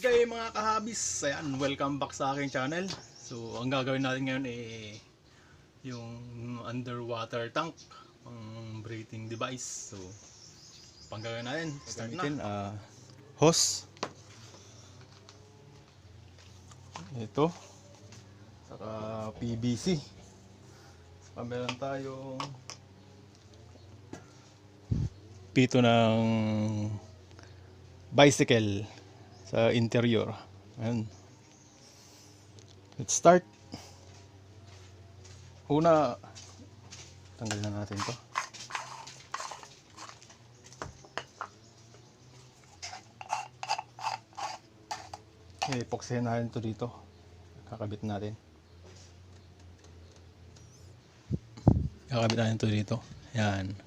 day mga kahabis. Ayan, welcome back sa aking channel. So, ang gagawin natin ngayon yung underwater tank, pang breathing device. So, pang gagawin natin, start na. Hose. Ito. Saka PVC. Saka meron tayong pito ng bicycle sa interior. Ayan. Let's start. Una, tanggalin na natin to. Epoxyhin natin to dito. Kakabit natin. Kakabit natin to dito. Ayan.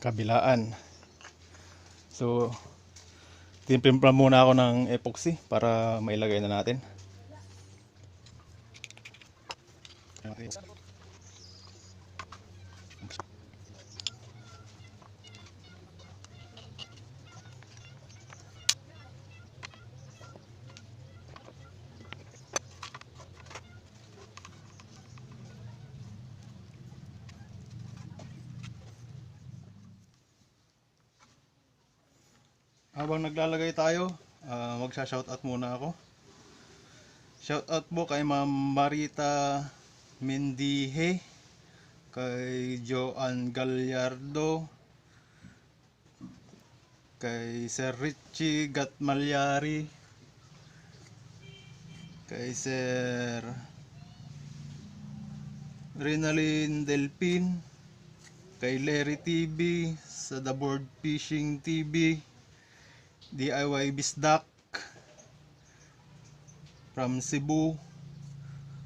Kabilaan. So, timpimpla muna ako ng epoxy para mailagay na natin. Habang naglalagay tayo, magsha-shoutout muna ako. Shoutout po kay Ma'am Marita Mendihe, kay Joan Gallardo, kay Sir Richie Gatmalyari, kay Sir Rinalyn Delpin, kay Larry TV, sa The Board Fishing TV, DIY Bisdak from Cebu,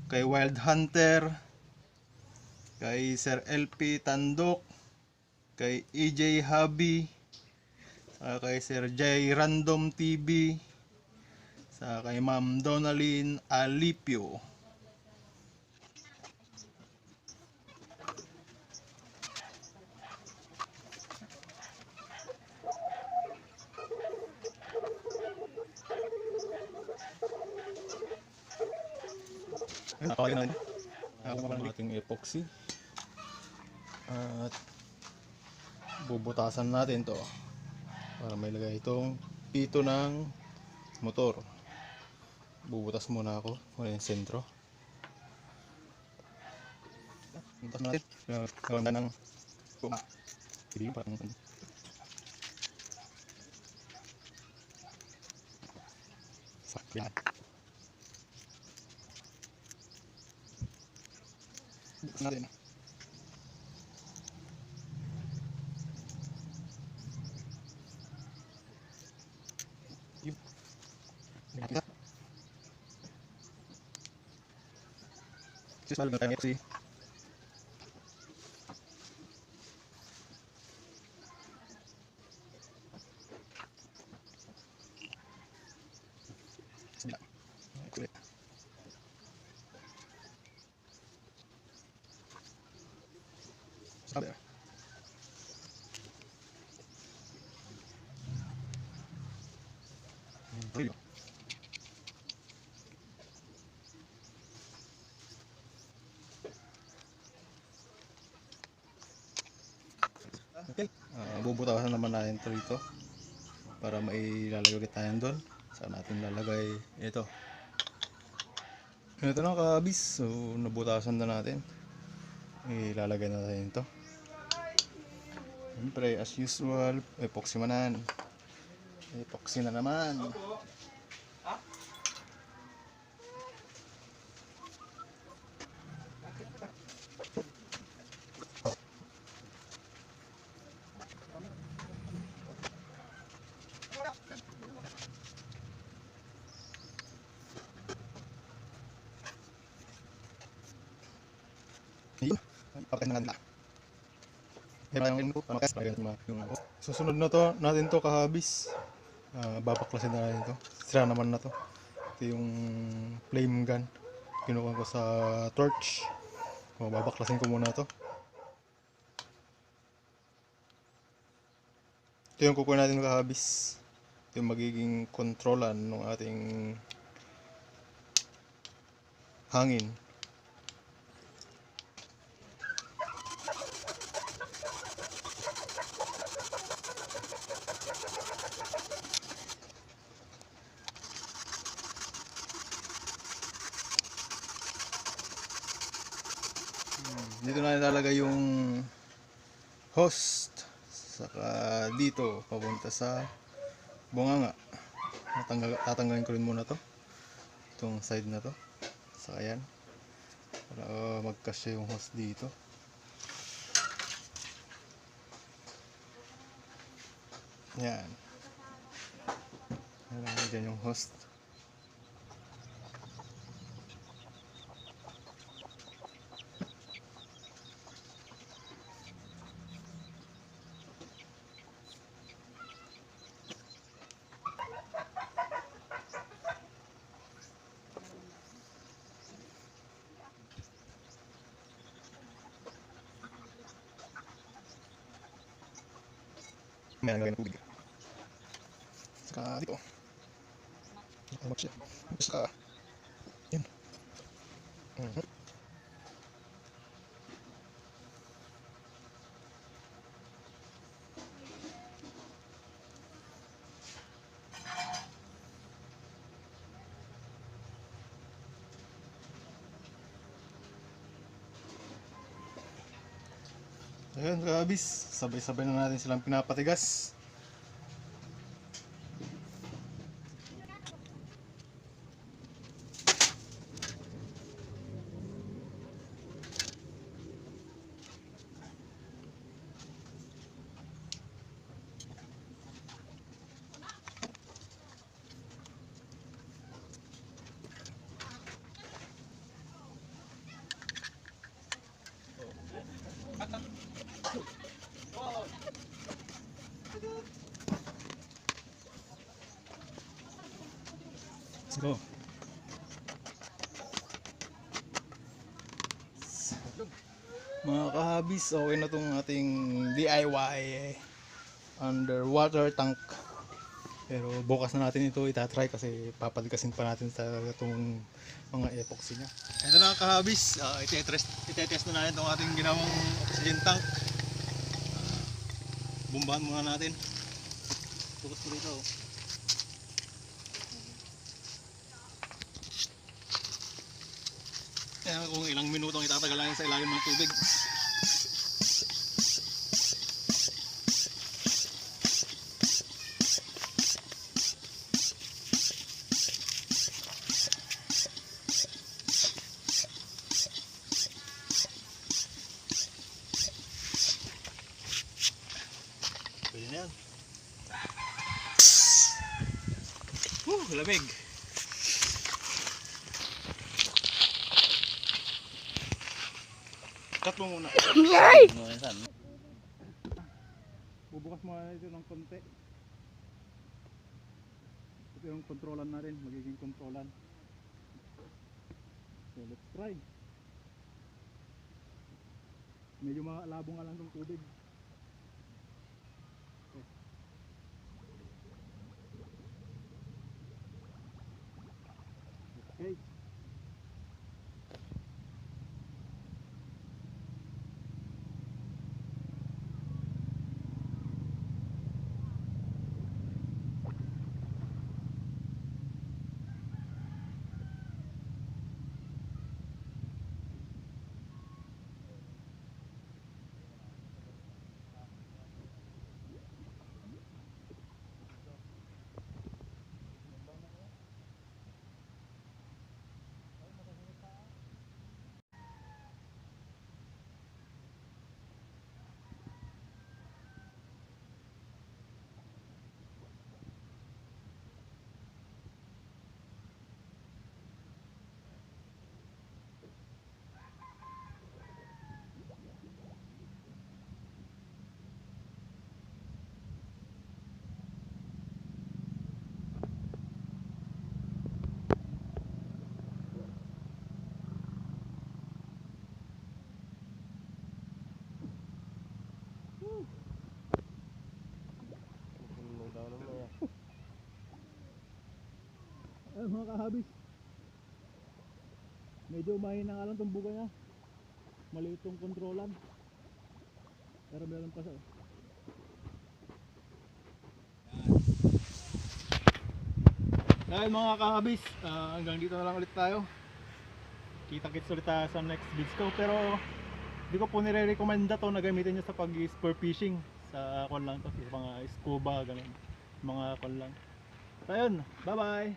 kay Wild Hunter, kay Sir LP Tandok, kay EJ Habi, kay Sir J Random TV, sa kay Ma'am Donalyn Alipio. Ayun, ang ating epoxy. At bubutasan natin to para may lagay itong pito ng motor. Bubutas muna ako muna yung sentro. Bubutas natin. Gawin na ng kuma. Hindi parang sakyan. Bubutas natin. Just malu na tayo kasi kulit. Sabi okay. Bubutasan naman natin ito rito para mailalagay ulit tayo doon. Saan natin lalagay ito. Ito na kabis. So nabutasan na natin. Ilalagay na natin ito. Siyempre as usual, epoxy manan. Epoxy na naman. Ayun, papakit na natin. Susunod na to natin to kahabis. Babaklasin na natin to. Sira naman na to. Ito yung flame gun. Kinuha ko sa torch. Babaklasin ko muna to. Ito yung kukunin natin mga kahabis. Ito yung magiging kontrolan ng ating hangin. Dito na ilalagay yung host. Saka dito papunta sa bunganga. Tatanggalin ko rin muna to. Itong side na to. Saka yan. Para magkasya yung host dito. Yan. Nalagay dyan yung host. May nalagay ng tubig. Saka dito. Mag siya. Saka yan. Ayun, kabis. Sabay-sabay na natin silang pinapatigas. Let's go. Mga kahabis, okay na tong ating DIY underwater tank. Pero bukas na natin ito itatry kasi papadikasin pa natin sa itong mga epoxy niya. Ito na kahabis, itetest na natin itong ating ginawang oxygen tank. Bumbahan muna natin. Tukas mo dito. Kaya kung ilang minutong itatagal lang sa ilalim ng tubig. Pwede na yan. Lamig. Cut mo muna. Bubukas mo na ito ng konti. Ito yung kontrolan na rin, magiging kontrolan. So let's try. Medyo malabo nga lang itong tubig. Okay. mga kahabis. Medyo mahina nga lang itong buga niya. Maliit itong kontrolan. Pero meron pa siya. Dahil mga kahabis, hanggang dito na lang ulit tayo. Kita-kits ulit tayo sa next video ko. Pero hindi ko po nire-recommenda to na gamitin nyo sa pag-spur fishing. Sa kon lang to, sa mga scuba, ganun. Mga kon lang. So ayun, bye bye!